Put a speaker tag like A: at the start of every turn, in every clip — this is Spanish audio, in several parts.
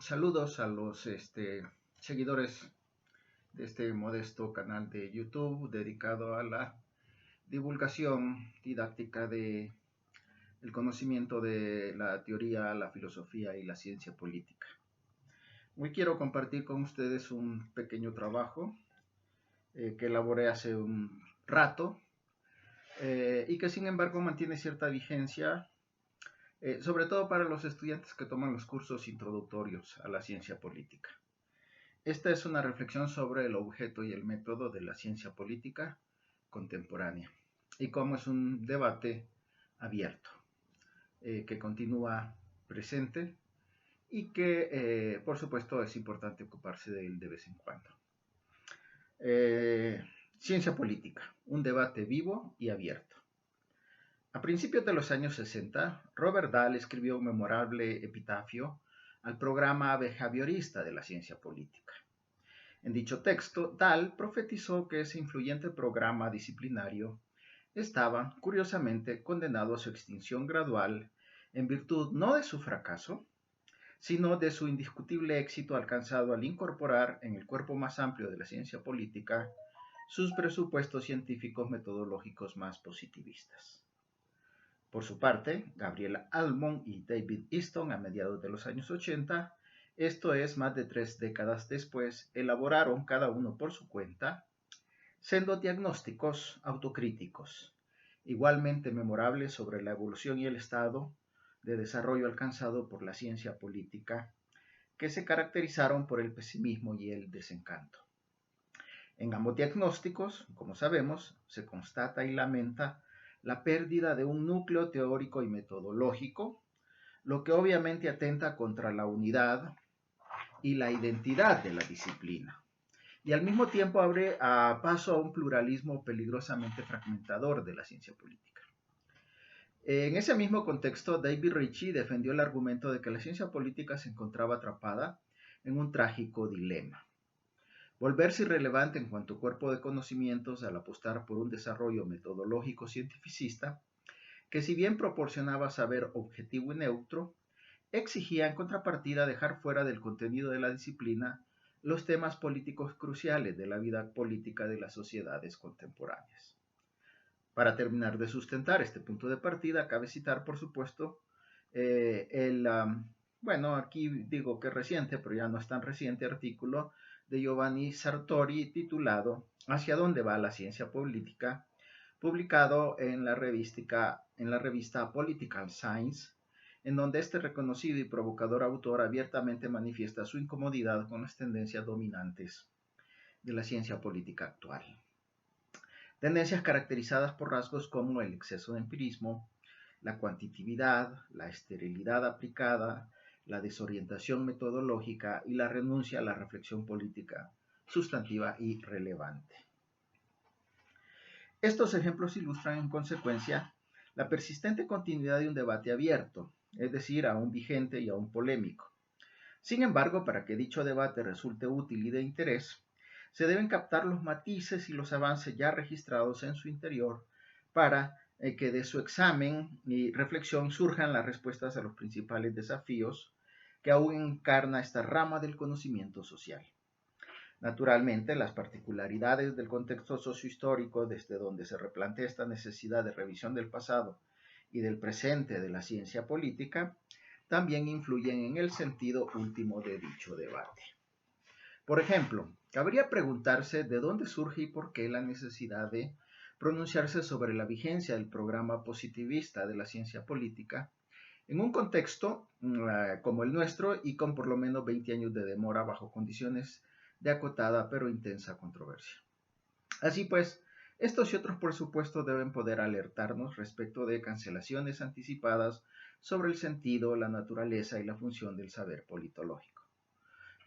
A: Saludos a los seguidores de este modesto canal de YouTube dedicado a la divulgación didáctica de el conocimiento de la teoría, la filosofía y la ciencia política. Hoy quiero compartir con ustedes un pequeño trabajo que elaboré hace un rato y que sin embargo mantiene cierta vigencia, sobre todo para los estudiantes que toman los cursos introductorios a la ciencia política. Esta es una reflexión sobre el objeto y el método de la ciencia política contemporánea y cómo es un debate abierto que continúa presente y que por supuesto es importante ocuparse de él de vez en cuando. Ciencia política, un debate vivo y abierto. A principios de los años 60, Robert Dahl escribió un memorable epitafio al programa behaviorista de la ciencia política. En dicho texto, Dahl profetizó que ese influyente programa disciplinario estaba, curiosamente, condenado a su extinción gradual en virtud no de su fracaso, sino de su indiscutible éxito alcanzado al incorporar en el cuerpo más amplio de la ciencia política sus presupuestos científicos metodológicos más positivistas. Por su parte, Gabriel Almond y David Easton, a mediados de los años 80, esto es, más de 3 décadas después, elaboraron, cada uno por su cuenta, sendos diagnósticos autocríticos, igualmente memorables sobre la evolución y el estado de desarrollo alcanzado por la ciencia política, que se caracterizaron por el pesimismo y el desencanto. En ambos diagnósticos, como sabemos, se constata y lamenta la pérdida de un núcleo teórico y metodológico, lo que obviamente atenta contra la unidad y la identidad de la disciplina, y al mismo tiempo abre paso a un pluralismo peligrosamente fragmentador de la ciencia política. En ese mismo contexto, David Ritchie defendió el argumento de que la ciencia política se encontraba atrapada en un trágico dilema. Volverse irrelevante en cuanto a cuerpo de conocimientos al apostar por un desarrollo metodológico cientificista que, si bien proporcionaba saber objetivo y neutro, exigía en contrapartida dejar fuera del contenido de la disciplina los temas políticos cruciales de la vida política de las sociedades contemporáneas. Para terminar de sustentar este punto de partida, cabe citar, por supuesto, aquí digo que reciente, pero ya no es tan reciente, artículo de Giovanni Sartori titulado ¿Hacia dónde va la ciencia política?, publicado en la revista Political Science, en donde este reconocido y provocador autor abiertamente manifiesta su incomodidad con las tendencias dominantes de la ciencia política actual. Tendencias caracterizadas por rasgos como el exceso de empirismo, la cuantitatividad, la esterilidad aplicada, la desorientación metodológica y la renuncia a la reflexión política sustantiva y relevante. Estos ejemplos ilustran en consecuencia la persistente continuidad de un debate abierto, es decir, aún vigente y aún polémico. Sin embargo, para que dicho debate resulte útil y de interés, se deben captar los matices y los avances ya registrados en su interior para que de su examen y reflexión surjan las respuestas a los principales desafíos que aún encarna esta rama del conocimiento social. Naturalmente, las particularidades del contexto sociohistórico desde donde se replantea esta necesidad de revisión del pasado y del presente de la ciencia política también influyen en el sentido último de dicho debate. Por ejemplo, cabría preguntarse de dónde surge y por qué la necesidad de pronunciarse sobre la vigencia del programa positivista de la ciencia política en un contexto como el nuestro y con por lo menos 20 años de demora bajo condiciones de acotada pero intensa controversia. Así pues, estos y otros por supuesto deben poder alertarnos respecto de cancelaciones anticipadas sobre el sentido, la naturaleza y la función del saber politológico.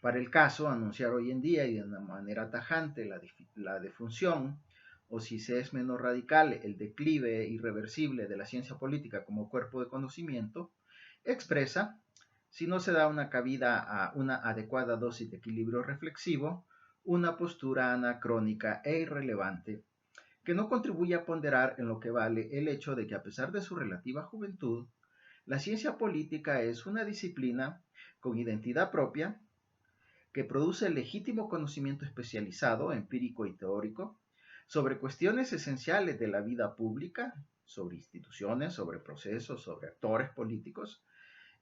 A: Para el caso, anunciar hoy en día y de una manera tajante la defunción, o si se es menos radical, el declive irreversible de la ciencia política como cuerpo de conocimiento, expresa, si no se da una cabida a una adecuada dosis de equilibrio reflexivo, una postura anacrónica e irrelevante que no contribuye a ponderar en lo que vale el hecho de que a pesar de su relativa juventud, la ciencia política es una disciplina con identidad propia, que produce legítimo conocimiento especializado, empírico y teórico, sobre cuestiones esenciales de la vida pública, sobre instituciones, sobre procesos, sobre actores políticos,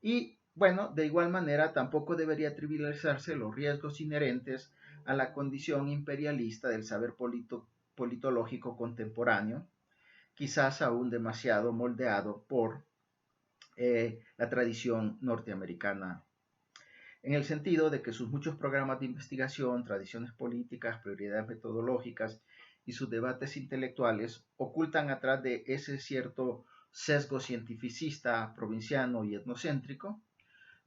A: y bueno, de igual manera tampoco debería trivializarse los riesgos inherentes a la condición imperialista del saber politológico contemporáneo, quizás aún demasiado moldeado por la tradición norteamericana, en el sentido de que sus muchos programas de investigación, tradiciones políticas, prioridades metodológicas y sus debates intelectuales ocultan atrás de ese cierto sesgo cientificista, provinciano y etnocéntrico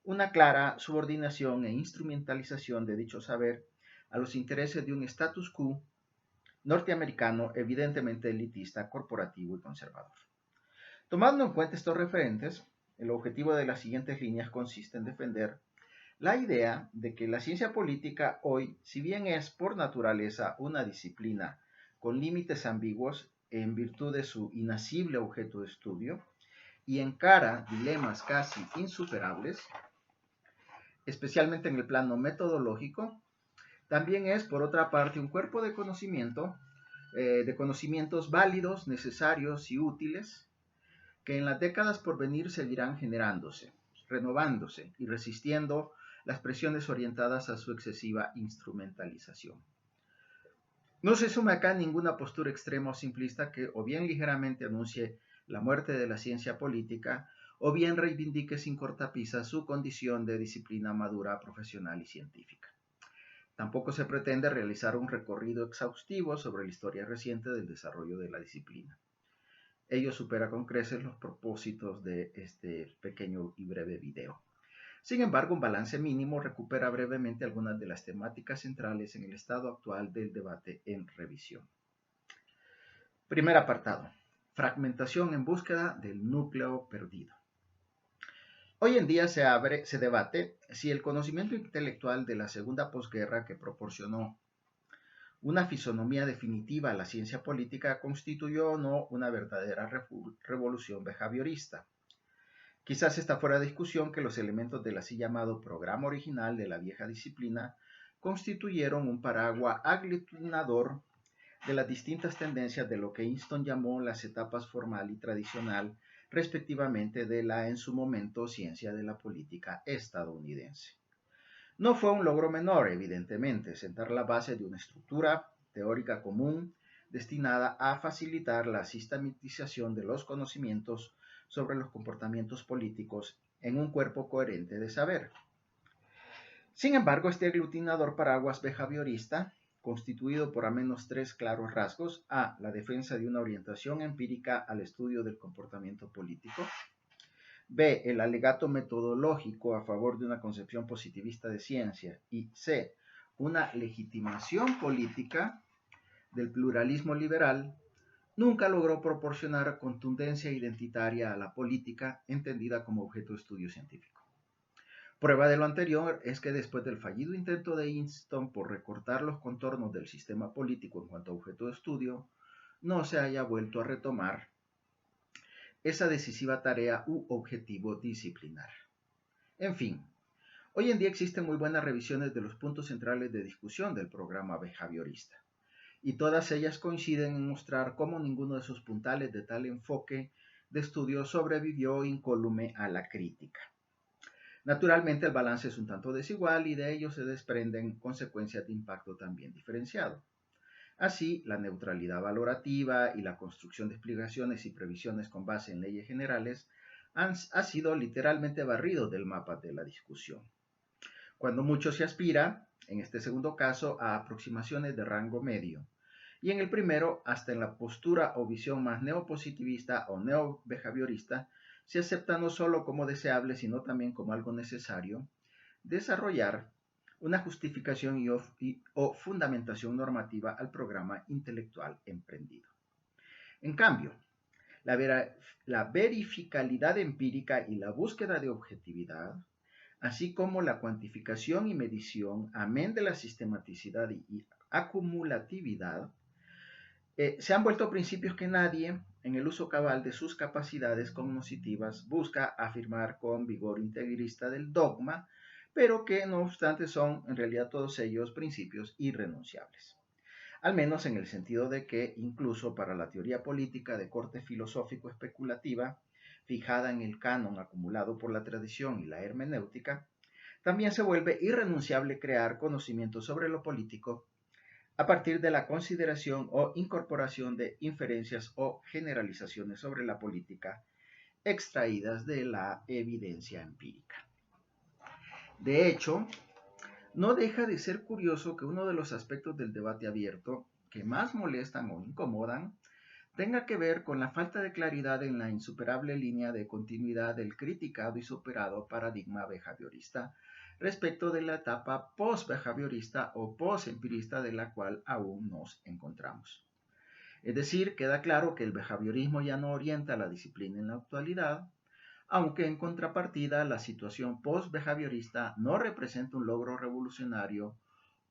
A: una clara subordinación e instrumentalización de dicho saber a los intereses de un status quo norteamericano evidentemente elitista, corporativo y conservador. Tomando en cuenta estos referentes, el objetivo de las siguientes líneas consiste en defender la idea de que la ciencia política hoy, si bien es por naturaleza una disciplina con límites ambiguos en virtud de su inasible objeto de estudio y encara dilemas casi insuperables, especialmente en el plano metodológico, también es, por otra parte, un cuerpo de conocimientos válidos, necesarios y útiles, que en las décadas por venir seguirán generándose, renovándose y resistiendo las presiones orientadas a su excesiva instrumentalización. No se suma acá ninguna postura extrema o simplista que o bien ligeramente anuncie la muerte de la ciencia política o bien reivindique sin cortapisas su condición de disciplina madura, profesional y científica. Tampoco se pretende realizar un recorrido exhaustivo sobre la historia reciente del desarrollo de la disciplina. Ello supera con creces los propósitos de este pequeño y breve video. Sin embargo, un balance mínimo recupera brevemente algunas de las temáticas centrales en el estado actual del debate en revisión. Primer apartado: fragmentación en búsqueda del núcleo perdido. Hoy en día se debate si el conocimiento intelectual de la segunda posguerra, que proporcionó una fisonomía definitiva a la ciencia política, constituyó o no una verdadera revolución behaviorista. Quizás está fuera de discusión que los elementos del así llamado programa original de la vieja disciplina constituyeron un paraguas aglutinador de las distintas tendencias de lo que Easton llamó las etapas formal y tradicional, respectivamente, de la en su momento ciencia de la política estadounidense. No fue un logro menor, evidentemente, sentar la base de una estructura teórica común destinada a facilitar la sistematización de los conocimientos sobre los comportamientos políticos en un cuerpo coherente de saber. Sin embargo, este aglutinador paraguas behaviorista, constituido por al menos tres claros rasgos: a. La defensa de una orientación empírica al estudio del comportamiento político; b. El alegato metodológico a favor de una concepción positivista de ciencia; y c. Una legitimación política del pluralismo liberal, nunca logró proporcionar contundencia identitaria a la política entendida como objeto de estudio científico. Prueba de lo anterior es que después del fallido intento de Easton por recortar los contornos del sistema político en cuanto a objeto de estudio, no se haya vuelto a retomar esa decisiva tarea u objetivo disciplinar. En fin, hoy en día existen muy buenas revisiones de los puntos centrales de discusión del programa behaviorista, y todas ellas coinciden en mostrar cómo ninguno de sus puntales de tal enfoque de estudio sobrevivió incólume a la crítica. Naturalmente, el balance es un tanto desigual y de ello se desprenden consecuencias de impacto también diferenciado. Así, la neutralidad valorativa y la construcción de explicaciones y previsiones con base en leyes generales ha sido literalmente barrido del mapa de la discusión. Cuando mucho se aspira, en este segundo caso, a aproximaciones de rango medio, y en el primero, hasta en la postura o visión más neopositivista o neobehaviorista, se acepta no solo como deseable, sino también como algo necesario desarrollar una justificación o fundamentación normativa al programa intelectual emprendido. En cambio, la verificabilidad empírica y la búsqueda de objetividad, así como la cuantificación y medición, amén de la sistematicidad y acumulatividad, se han vuelto principios que nadie, en el uso cabal de sus capacidades cognitivas, busca afirmar con vigor integrista del dogma, pero que no obstante son en realidad todos ellos principios irrenunciables. Al menos en el sentido de que incluso para la teoría política de corte filosófico especulativa, fijada en el canon acumulado por la tradición y la hermenéutica, también se vuelve irrenunciable crear conocimiento sobre lo político a partir de la consideración o incorporación de inferencias o generalizaciones sobre la política extraídas de la evidencia empírica. De hecho, no deja de ser curioso que uno de los aspectos del debate abierto que más molestan o incomodan tenga que ver con la falta de claridad en la insuperable línea de continuidad del criticado y superado paradigma behaviorista respecto de la etapa post-behaviorista o post-empirista de la cual aún nos encontramos. Es decir, queda claro que el behaviorismo ya no orienta la disciplina en la actualidad, aunque en contrapartida la situación post-behaviorista no representa un logro revolucionario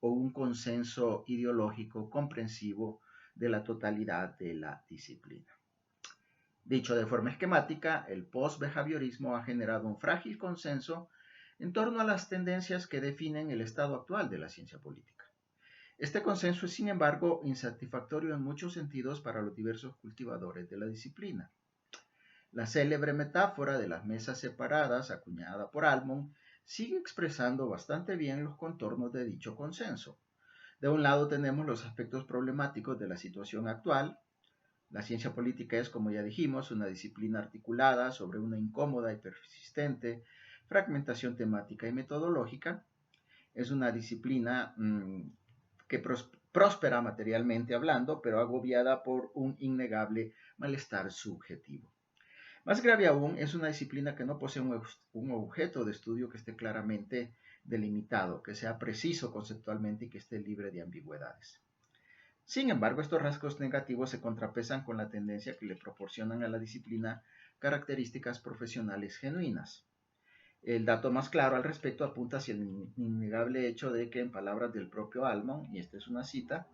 A: o un consenso ideológico comprensivo de la totalidad de la disciplina. Dicho de forma esquemática, el post-behaviorismo ha generado un frágil consenso en torno a las tendencias que definen el estado actual de la ciencia política. Este consenso es, sin embargo, insatisfactorio en muchos sentidos para los diversos cultivadores de la disciplina. La célebre metáfora de las mesas separadas, acuñada por Almond, sigue expresando bastante bien los contornos de dicho consenso. De un lado tenemos los aspectos problemáticos de la situación actual. La ciencia política es, como ya dijimos, una disciplina articulada sobre una incómoda y persistente fragmentación temática y metodológica. Es una disciplina que próspera materialmente hablando, pero agobiada por un innegable malestar subjetivo. Más grave aún, es una disciplina que no posee un objeto de estudio que esté claramente delimitado, que sea preciso conceptualmente y que esté libre de ambigüedades. Sin embargo, estos rasgos negativos se contrapesan con la tendencia que le proporcionan a la disciplina características profesionales genuinas. El dato más claro al respecto apunta hacia el innegable hecho de que, en palabras del propio Almond, y esta es una cita,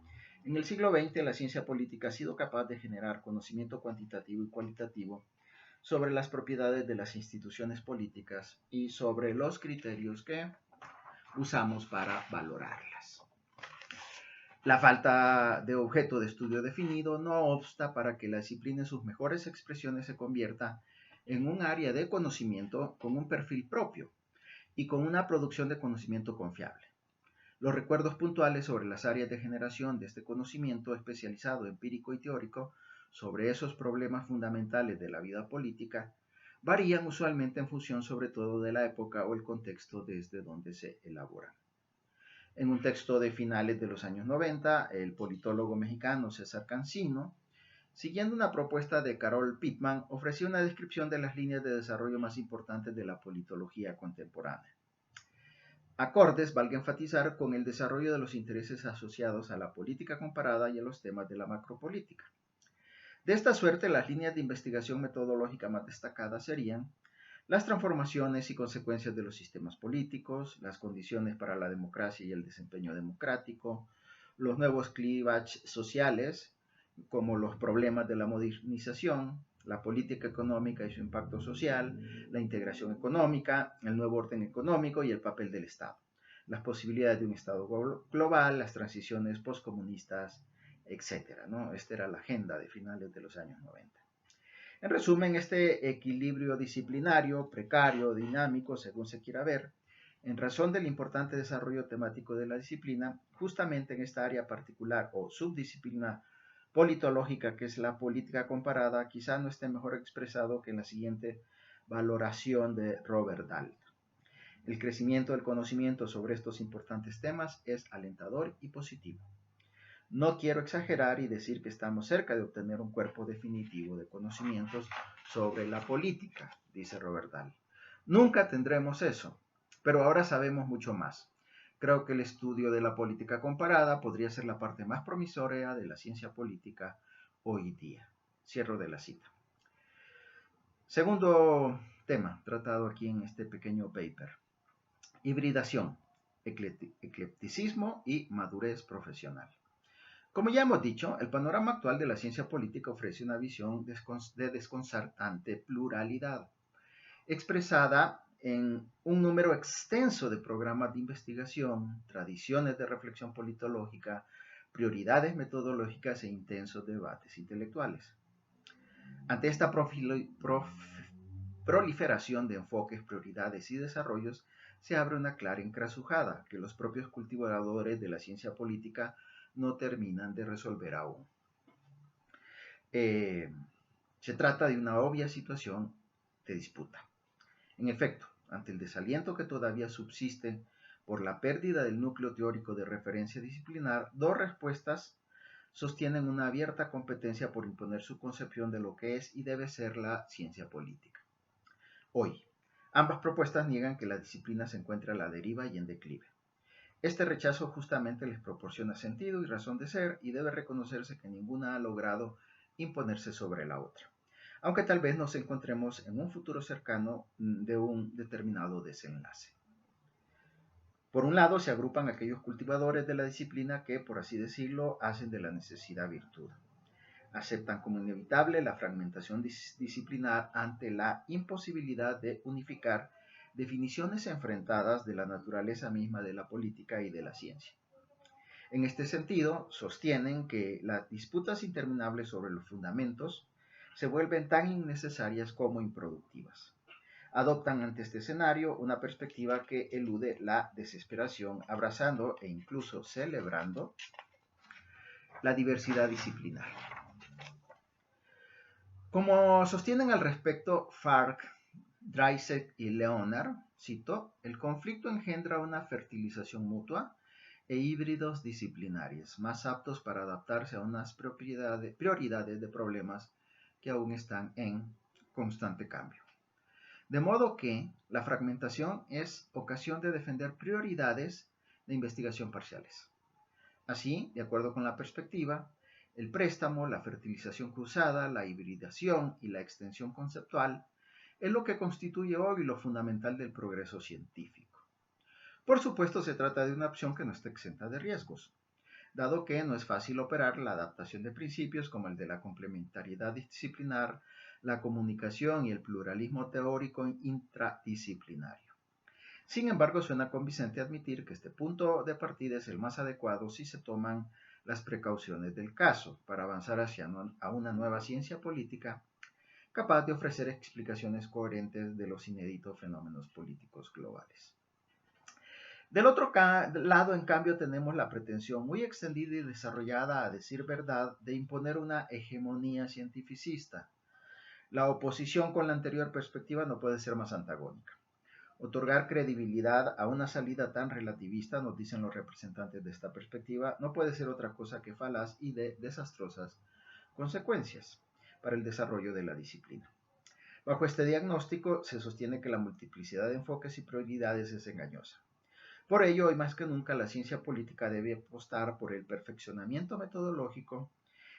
A: en el siglo XX la ciencia política ha sido capaz de generar conocimiento cuantitativo y cualitativo sobre las propiedades de las instituciones políticas y sobre los criterios que usamos para valorarlas. La falta de objeto de estudio definido no obsta para que la disciplina en sus mejores expresiones se convierta en un área de conocimiento con un perfil propio y con una producción de conocimiento confiable. Los recuerdos puntuales sobre las áreas de generación de este conocimiento especializado, empírico y teórico sobre esos problemas fundamentales de la vida política varían usualmente en función sobre todo de la época o el contexto desde donde se elaboran. En un texto de finales de los años 90, el politólogo mexicano César Cancino, siguiendo una propuesta de Carol Pittman, ofreció una descripción de las líneas de desarrollo más importantes de la politología contemporánea. Acordes, valga enfatizar, con el desarrollo de los intereses asociados a la política comparada y a los temas de la macropolítica. De esta suerte, las líneas de investigación metodológica más destacadas serían las transformaciones y consecuencias de los sistemas políticos, las condiciones para la democracia y el desempeño democrático, los nuevos clivages sociales, como los problemas de la modernización, la política económica y su impacto social, la integración económica, el nuevo orden económico y el papel del Estado, las posibilidades de un Estado global, las transiciones postcomunistas, etc. Esta era la agenda de finales de los años 90. En resumen, este equilibrio disciplinario, precario, dinámico, según se quiera ver, en razón del importante desarrollo temático de la disciplina, justamente en esta área particular o subdisciplina politológica que es la política comparada, quizá no esté mejor expresado que en la siguiente valoración de Robert Dahl. El crecimiento del conocimiento sobre estos importantes temas es alentador y positivo. No quiero exagerar y decir que estamos cerca de obtener un cuerpo definitivo de conocimientos sobre la política, dice Robert Dahl. Nunca tendremos eso, pero ahora sabemos mucho más. Creo que el estudio de la política comparada podría ser la parte más promisoria de la ciencia política hoy día. Cierro de la cita. Segundo tema tratado aquí en este pequeño paper. Hibridación, eclecticismo y madurez profesional. Como ya hemos dicho, el panorama actual de la ciencia política ofrece una visión de desconcertante pluralidad, expresada en un número extenso de programas de investigación, tradiciones de reflexión politológica, prioridades metodológicas e intensos debates intelectuales. Ante esta proliferación de enfoques, prioridades y desarrollos, se abre una clara encrucijada que los propios cultivadores de la ciencia política no terminan de resolver aún. Se trata de una obvia situación de disputa. En efecto, ante el desaliento que todavía subsiste por la pérdida del núcleo teórico de referencia disciplinar, dos respuestas sostienen una abierta competencia por imponer su concepción de lo que es y debe ser la ciencia política. Hoy, ambas propuestas niegan que la disciplina se encuentre a la deriva y en declive. Este rechazo justamente les proporciona sentido y razón de ser y debe reconocerse que ninguna ha logrado imponerse sobre la otra, aunque tal vez nos encontremos en un futuro cercano de un determinado desenlace. Por un lado, se agrupan aquellos cultivadores de la disciplina que, por así decirlo, hacen de la necesidad virtud. Aceptan como inevitable la fragmentación disciplinar ante la imposibilidad de unificar definiciones enfrentadas de la naturaleza misma de la política y de la ciencia. En este sentido, sostienen que las disputas interminables sobre los fundamentos se vuelven tan innecesarias como improductivas. Adoptan ante este escenario una perspectiva que elude la desesperación, abrazando e incluso celebrando la diversidad disciplinar. Como sostienen al respecto Farc, Dreisig y Leonard, cito, el conflicto engendra una fertilización mutua e híbridos disciplinarios, más aptos para adaptarse a unas prioridades de problemas que aún están en constante cambio. De modo que la fragmentación es ocasión de defender prioridades de investigación parciales. Así, de acuerdo con la perspectiva, el préstamo, la fertilización cruzada, la hibridación y la extensión conceptual es lo que constituye hoy lo fundamental del progreso científico. Por supuesto, se trata de una opción que no está exenta de riesgos, dado que no es fácil operar la adaptación de principios como el de la complementariedad disciplinar, la comunicación y el pluralismo teórico intradisciplinario. Sin embargo, suena convincente admitir que este punto de partida es el más adecuado si se toman las precauciones del caso para avanzar hacia una nueva ciencia política capaz de ofrecer explicaciones coherentes de los inéditos fenómenos políticos globales. Del otro lado, en cambio, tenemos la pretensión muy extendida y desarrollada, a decir verdad, de imponer una hegemonía cientificista. La oposición con la anterior perspectiva no puede ser más antagónica. Otorgar credibilidad a una salida tan relativista, nos dicen los representantes de esta perspectiva, no puede ser otra cosa que falaz y de desastrosas consecuencias para el desarrollo de la disciplina. Bajo este diagnóstico, se sostiene que la multiplicidad de enfoques y prioridades es engañosa. Por ello, hoy más que nunca, la ciencia política debe apostar por el perfeccionamiento metodológico,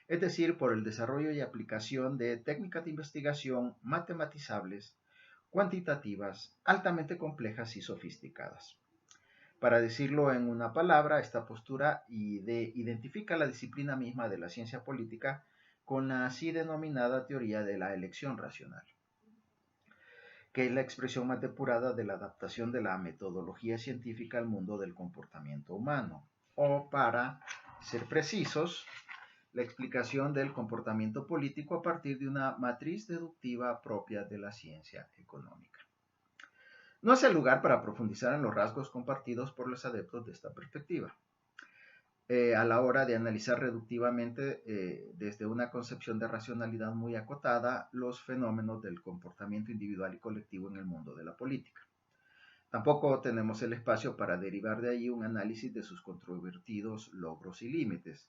A: es decir, por el desarrollo y aplicación de técnicas de investigación matematizables, cuantitativas, altamente complejas y sofisticadas. Para decirlo en una palabra, esta postura identifica la disciplina misma de la ciencia política con la así denominada teoría de la elección racional, que es la expresión más depurada de la adaptación de la metodología científica al mundo del comportamiento humano, o para ser precisos, la explicación del comportamiento político a partir de una matriz deductiva propia de la ciencia económica. No es el lugar para profundizar en los rasgos compartidos por los adeptos de esta perspectiva. A la hora de analizar reductivamente desde una concepción de racionalidad muy acotada los fenómenos del comportamiento individual y colectivo en el mundo de la política. Tampoco tenemos el espacio para derivar de ahí un análisis de sus controvertidos logros y límites.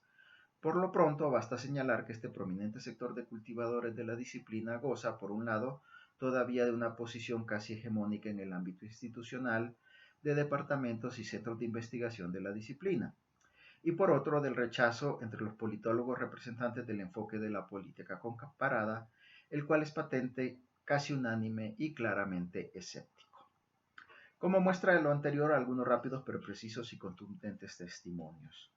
A: Por lo pronto, basta señalar que este prominente sector de cultivadores de la disciplina goza, por un lado, todavía de una posición casi hegemónica en el ámbito institucional de departamentos y centros de investigación de la disciplina, y por otro, del rechazo entre los politólogos representantes del enfoque de la política comparada, el cual es patente, casi unánime y claramente escéptico. Como muestra de lo anterior, algunos rápidos pero precisos y contundentes testimonios.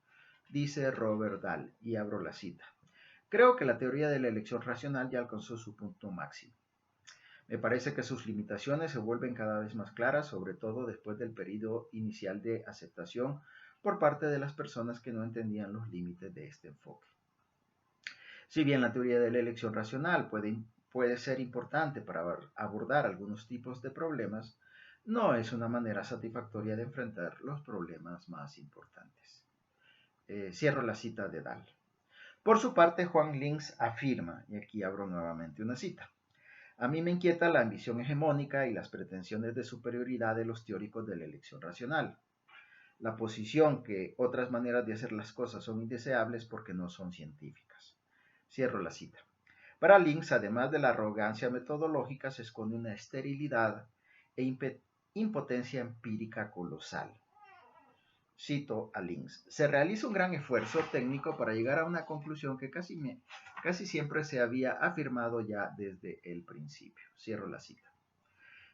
A: Dice Robert Dahl, y abro la cita: creo que la teoría de la elección racional ya alcanzó su punto máximo. Me parece que sus limitaciones se vuelven cada vez más claras, sobre todo después del periodo inicial de aceptación por parte de las personas que no entendían los límites de este enfoque. Si bien la teoría de la elección racional puede ser importante para abordar algunos tipos de problemas, no es una manera satisfactoria de enfrentar los problemas más importantes. Cierro la cita de Dahl. Por su parte, Juan Links afirma, y aquí abro nuevamente una cita: a mí me inquieta la ambición hegemónica y las pretensiones de superioridad de los teóricos de la elección racional. La posición que otras maneras de hacer las cosas son indeseables porque no son científicas. Cierro la cita. Para Links, además de la arrogancia metodológica, se esconde una esterilidad e impotencia empírica colosal. Cito a Links: se realiza un gran esfuerzo técnico para llegar a una conclusión que casi siempre se había afirmado ya desde el principio. Cierro la cita.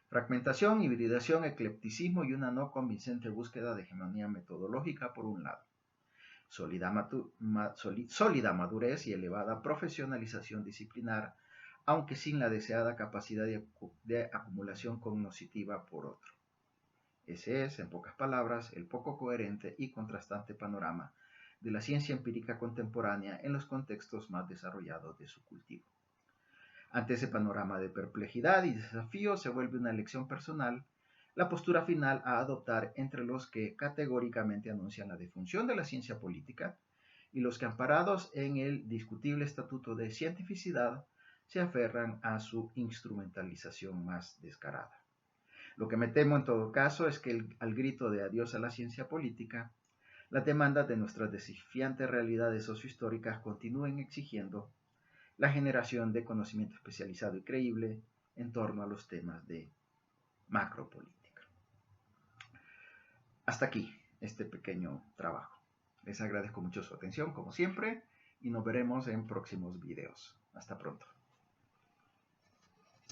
A: Fragmentación, hibridación, eclecticismo y una no convincente búsqueda de hegemonía metodológica por un lado. Sólida madurez y elevada profesionalización disciplinar, aunque sin la deseada capacidad de acumulación cognoscitiva por otro. Ese es, en pocas palabras, el poco coherente y contrastante panorama de la ciencia empírica contemporánea en los contextos más desarrollados de su cultivo. Ante ese panorama de perplejidad y desafío se vuelve una elección personal la postura final a adoptar entre los que categóricamente anuncian la defunción de la ciencia política y los que, amparados en el discutible estatuto de cientificidad, se aferran a su instrumentalización más descarada. Lo que me temo en todo caso es que al grito de adiós a la ciencia política, las demandas de nuestras desafiantes realidades sociohistóricas continúen exigiendo la generación de conocimiento especializado y creíble en torno a los temas de macropolítica. Hasta aquí este pequeño trabajo. Les agradezco mucho su atención, como siempre, y nos veremos en próximos videos. Hasta pronto.